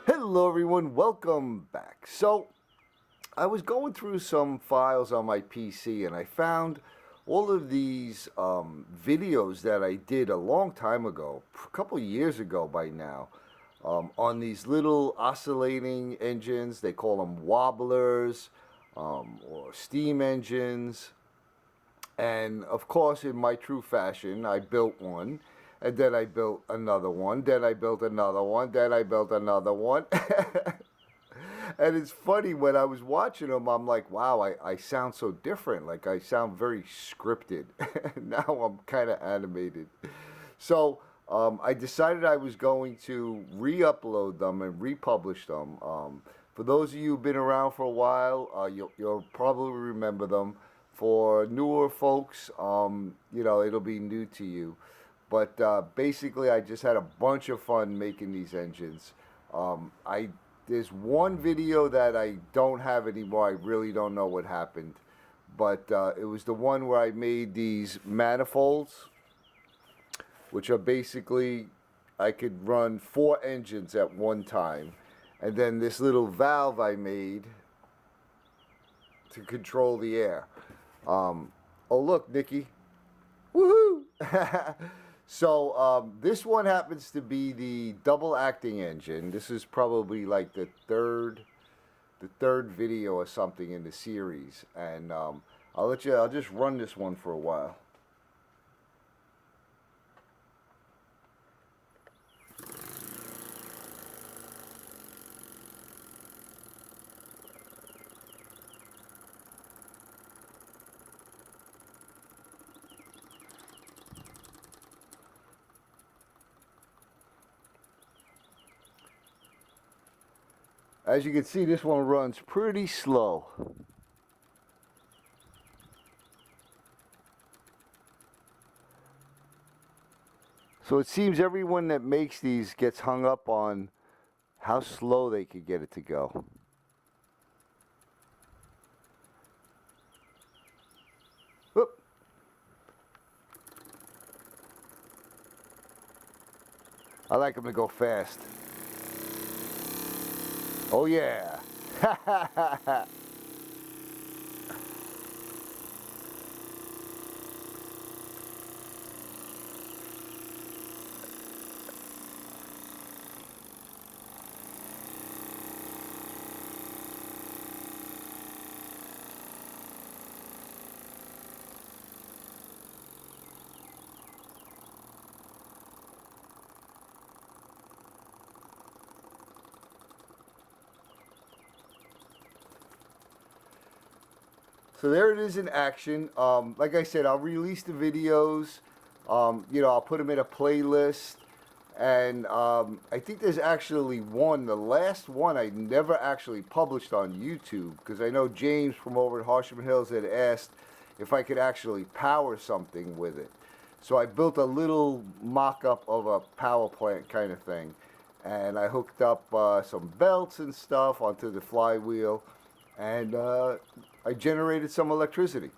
Hello everyone, welcome back. So, I was going through some files on my PC and I found all of these videos that I did a long time ago, a couple years ago by now, on these little oscillating engines. They call them wobblers or Steam Engines. And of course, in my true fashion, I built one, and then I built another one, then I built another one, then I built another one. And it's funny, when I was watching them, I'm like, wow, I sound so different. Like, I sound very scripted. Now I'm kind of animated. So I decided I was going to re-upload them and republish them. For those of you who've been around for a while, you'll probably remember them. For newer folks, it'll be new to you. But basically, I just had a bunch of fun making these engines. There's one video that I don't have anymore. I really don't know what happened. But it was the one where I made these manifolds, which are basically, I could run 4 engines at one time. And then this little valve I made to control the air. Oh look, Nikki. Woohoo! So this one happens to be the double acting engine. This is probably like the third video or something in the series, and I'll just run this one for a while. As you can see, this one runs pretty slow. So it seems everyone that makes these gets hung up on how slow they could get it to go. Whoop. I like them to go fast. Oh yeah. So there it is in action. Like I said, I'll release the videos. I'll put them in a playlist. And I think there's actually one, the last one I never actually published on YouTube, because I know James from over at Horsham Hills had asked if I could actually power something with it. So I built a little mock-up of a power plant kind of thing. And I hooked up some belts and stuff onto the flywheel. And I generated some electricity.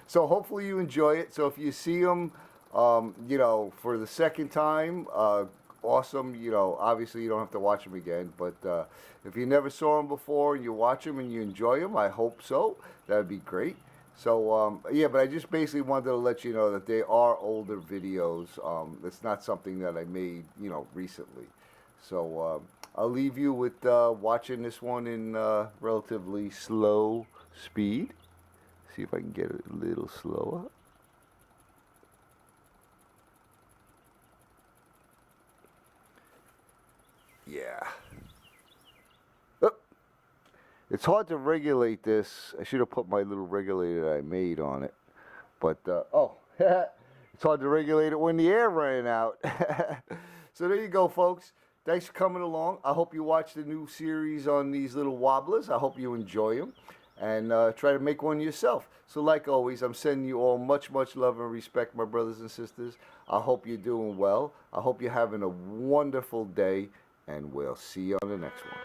So hopefully you enjoy it. So if you see them, for the second time, awesome. Obviously you don't have to watch them again. But if you never saw them before and you watch them and you enjoy them, I hope so. That would be great. So yeah, but I just basically wanted to let you know that they are older videos. It's not something that I made, recently. So I'll leave you with watching this one in relatively slow speed. See if I can get it a little slower. Yeah. Oh. It's hard to regulate this. I should have put my little regulator that I made on it. But, it's hard to regulate it when the air ran out. So there you go, folks. Thanks for coming along. I hope you watch the new series on these little wobblers. I hope you enjoy them. And try to make one yourself. So like always, I'm sending you all much, much love and respect, my brothers and sisters. I hope you're doing well. I hope you're having a wonderful day. And we'll see you on the next one.